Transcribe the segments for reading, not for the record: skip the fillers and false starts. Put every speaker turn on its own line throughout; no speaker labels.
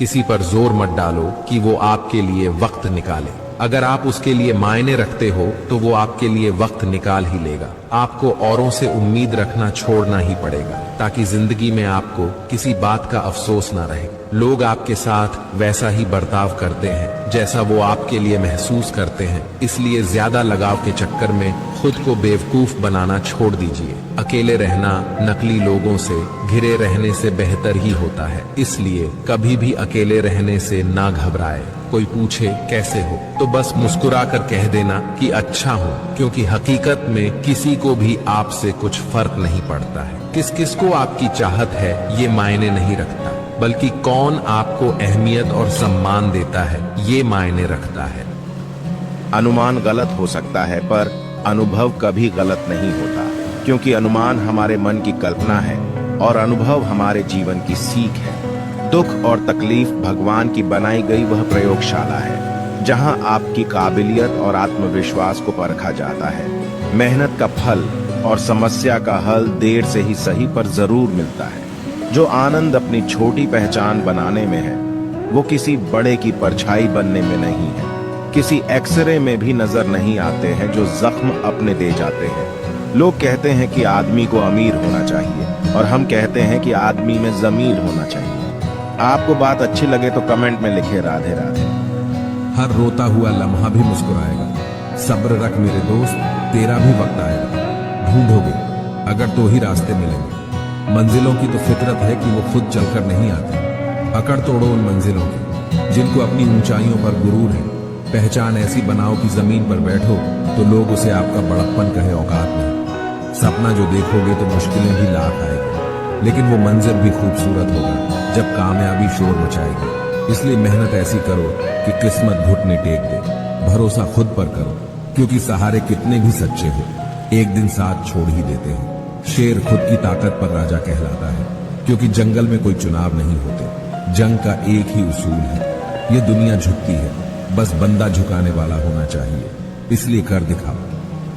किसी पर जोर मत डालो कि वो आपके लिए वक्त निकाले। अगर आप उसके लिए मायने रखते हो तो वो आपके लिए वक्त निकाल ही लेगा। आपको औरों से उम्मीद रखना छोड़ना ही पड़ेगा ताकि जिंदगी में आपको किसी बात का अफसोस ना रहे। लोग आपके साथ वैसा ही बर्ताव करते हैं जैसा वो आपके लिए महसूस करते हैं, इसलिए ज्यादा लगाव के चक्कर में खुद को बेवकूफ बनाना छोड़ दीजिए। अकेले रहना नकली लोगों से घिरे रहने से बेहतर ही होता है, इसलिए कभी भी अकेले रहने से ना घबराए। कोई पूछे कैसे हो तो बस मुस्कुरा कर कह देना कि अच्छा हूँ, क्योंकि हकीकत में किसी को भी आपसे कुछ फर्क नहीं पड़ता है। किस किस को आपकी चाहत है ये मायने नहीं रखता, बल्कि कौन आपको अहमियत और सम्मान देता है ये मायने रखता है।
अनुमान गलत हो सकता है पर अनुभव कभी गलत नहीं होता, क्योंकि अनुमान हमारे मन की कल्पना है और अनुभव हमारे जीवन की सीख है। दुख और तकलीफ भगवान की बनाई गई वह प्रयोगशाला है जहां आपकी काबिलियत और आत्मविश्वास को परखा जाता है। मेहनत का फल और समस्या का हल देर से ही सही पर जरूर मिलता है। जो आनंद अपनी छोटी पहचान बनाने में है वो किसी बड़े की परछाई बनने में नहीं है। किसी एक्सरे में भी नजर नहीं आते हैं जो जख्म अपने दे जाते हैं। लोग कहते हैं कि आदमी को अमीर होना चाहिए और हम कहते हैं कि आदमी में जमीर होना चाहिए। आपको बात अच्छी लगे तो कमेंट में लिखे राधे राधे।
हर रोता हुआ लम्हा भी मुस्कुराएगा। सब्र रख मेरे दोस्त, तेरा भी वक्त आएगा। ढूंढोगे अगर तो ही रास्ते मिलेंगे। मंजिलों की तो फितरत है कि वो खुद चलकर नहीं आती। अकड़ तोड़ो उन मंजिलों की जिनको अपनी ऊंचाइयों पर गुरूर है। पहचान ऐसी बनाओ कि जमीन पर बैठो तो लोग उसे आपका बड़प्पन कहे, औकात नहीं। सपना जो देखोगे तो मुश्किलें भी लाख आएगी, लेकिन वो मंजर भी खूबसूरत होगा जब कामयाबी शोर मचाएगी। इसलिए मेहनत ऐसी करो कि किस्मत घुटने टेक दे। भरोसा खुद पर करो, क्योंकि सहारे कितने भी सच्चे हो एक दिन साथ छोड़ ही देते हैं। शेर खुद की ताकत पर राजा कहलाता है, क्योंकि जंगल में कोई चुनाव नहीं होते। जंग का एक ही उसूल है, ये दुनिया झुकती है, बस बंदा झुकाने वाला होना चाहिए। इसलिए कर दिखाओ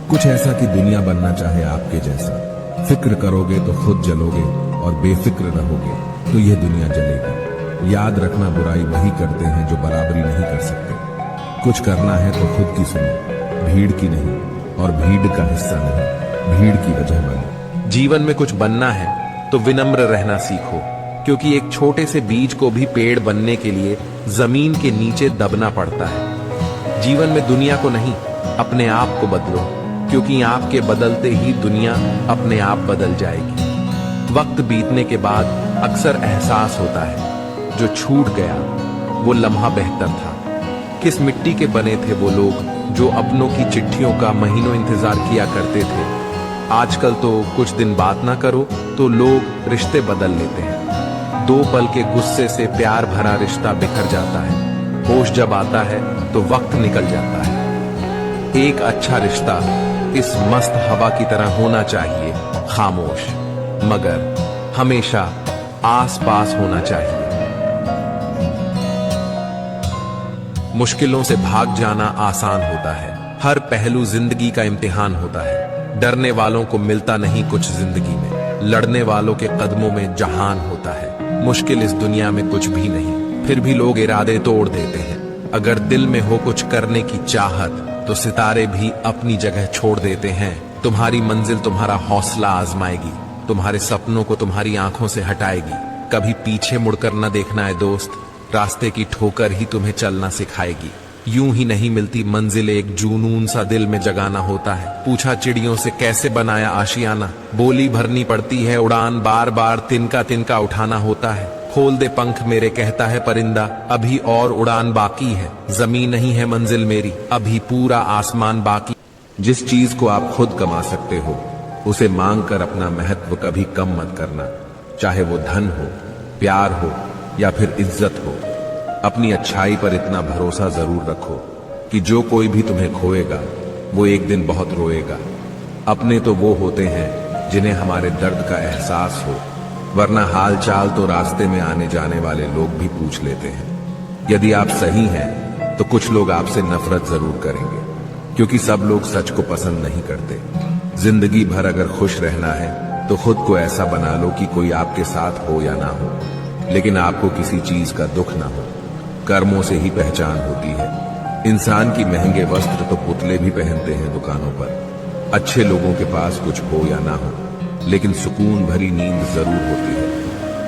कुछ ऐसा कि दुनिया बनना चाहे आपके जैसा। फिक्र करोगे तो खुद जलोगे और बेफिक्र रहोगे तो यह दुनिया जलेगी। याद रखना, बुराई वही करते हैं जो बराबरी नहीं कर सकते। कुछ करना है तो खुद की सुनो, भीड़ की नहीं, और भीड़ का हिस्सा नहीं, भीड़ की वजह बनो। जीवन में कुछ बनना है तो विनम्र रहना सीखो, क्योंकि एक छोटे से बीज को भी पेड़ बनने के लिए जमीन के नीचे दबना पड़ता है। जीवन में दुनिया को नहीं, अपने आप को बदलो, क्योंकि आपके बदलते ही दुनिया अपने आप बदल जाएगी। वक्त बीतने के बाद अक्सर एहसास होता है जो छूट गया वो लम्हा बेहतर था। किस मिट्टी के बने थे वो लोग जो अपनों की चिट्ठियों का महीनों इंतजार किया करते थे। आजकल तो कुछ दिन बात ना करो तो लोग रिश्ते बदल लेते हैं। 2 पल के गुस्से से प्यार भरा रिश्ता बिखर जाता है। होश जब आता है तो वक्त निकल जाता है। एक अच्छा रिश्ता इस मस्त हवा की तरह होना चाहिए, खामोश मगर हमेशा आस पास होना चाहिए। मुश्किलों से भाग जाना आसान होता है, हर पहलू जिंदगी का इम्तिहान होता है। डरने वालों को मिलता नहीं कुछ जिंदगी में, लड़ने वालों के कदमों में जहान होता है। मुश्किल इस दुनिया में कुछ भी नहीं, फिर भी लोग इरादे तोड़ देते हैं। अगर दिल में हो कुछ करने की चाहत तो सितारे भी अपनी जगह छोड़ देते हैं। तुम्हारी मंजिल तुम्हारा हौसला आजमाएगी, तुम्हारे सपनों को तुम्हारी आंखों से हटाएगी। कभी पीछे मुड़कर न देखना है दोस्त, रास्ते की ठोकर ही तुम्हें चलना सिखाएगी। यूं ही नहीं मिलती मंजिल, एक जुनून सा दिल में जगाना होता है। पूछा चिड़ियों से कैसे बनाया आशियाना, बोली भरनी पड़ती है उड़ान, बार बार तिनका तिनका उठाना होता है। खोल दे पंख मेरे कहता है परिंदा, अभी और उड़ान बाकी है। जमीन नहीं है मंजिल मेरी, अभी पूरा आसमान बाकी। जिस चीज को आप खुद कमा सकते हो उसे मांग कर अपना महत्व कभी कम मत करना, चाहे वो धन हो, प्यार हो या फिर इज्जत हो। अपनी अच्छाई पर इतना भरोसा जरूर रखो कि जो कोई भी तुम्हें खोएगा वो एक दिन बहुत रोएगा। अपने तो वो होते हैं जिन्हें हमारे दर्द का एहसास हो, वरना हाल चाल तो रास्ते में आने जाने वाले लोग भी पूछ लेते हैं। यदि आप सही हैं तो कुछ लोग आपसे नफरत जरूर करेंगे, क्योंकि सब लोग सच को पसंद नहीं करते। जिंदगी भर अगर खुश रहना है तो खुद को ऐसा बना लो कि कोई आपके साथ हो या ना हो, लेकिन आपको किसी चीज का दुख ना हो। कर्मों से ही पहचान होती है। इंसान की महंगे वस्त्र तो पुतले भी पहनते हैं दुकानों पर। अच्छे लोगों के पास कुछ हो या ना हो, लेकिन सुकून भरी नींद जरूर होती है।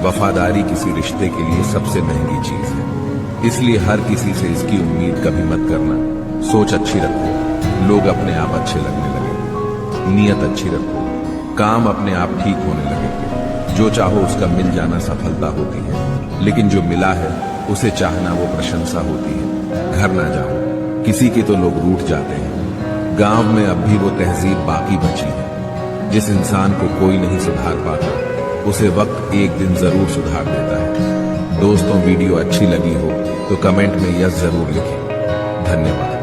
वफादारी किसी रिश्ते के लिए सबसे महंगी चीज है, इसलिए हर किसी से इसकी उम्मीद कभी मत करना। सोच अच्छी रखो, लोग अपने आप अच्छे लगने लगेंगे। नीयत अच्छी रखो, काम अपने आप ठीक होने लगेंगे। जो चाहो उसका मिल जाना सफलता होती है, लेकिन जो मिला है उसे चाहना वो प्रशंसा होती है। घर ना जाओ, किसी के तो लोग रूठ जाते हैं। गांव में अब भी वो तहजीब बाकी बची है। जिस इंसान को कोई नहीं सुधार पाता, उसे वक्त एक दिन जरूर सुधार देता है। दोस्तों, वीडियो अच्छी लगी हो तो कमेंट में यस जरूर लिखें। धन्यवाद।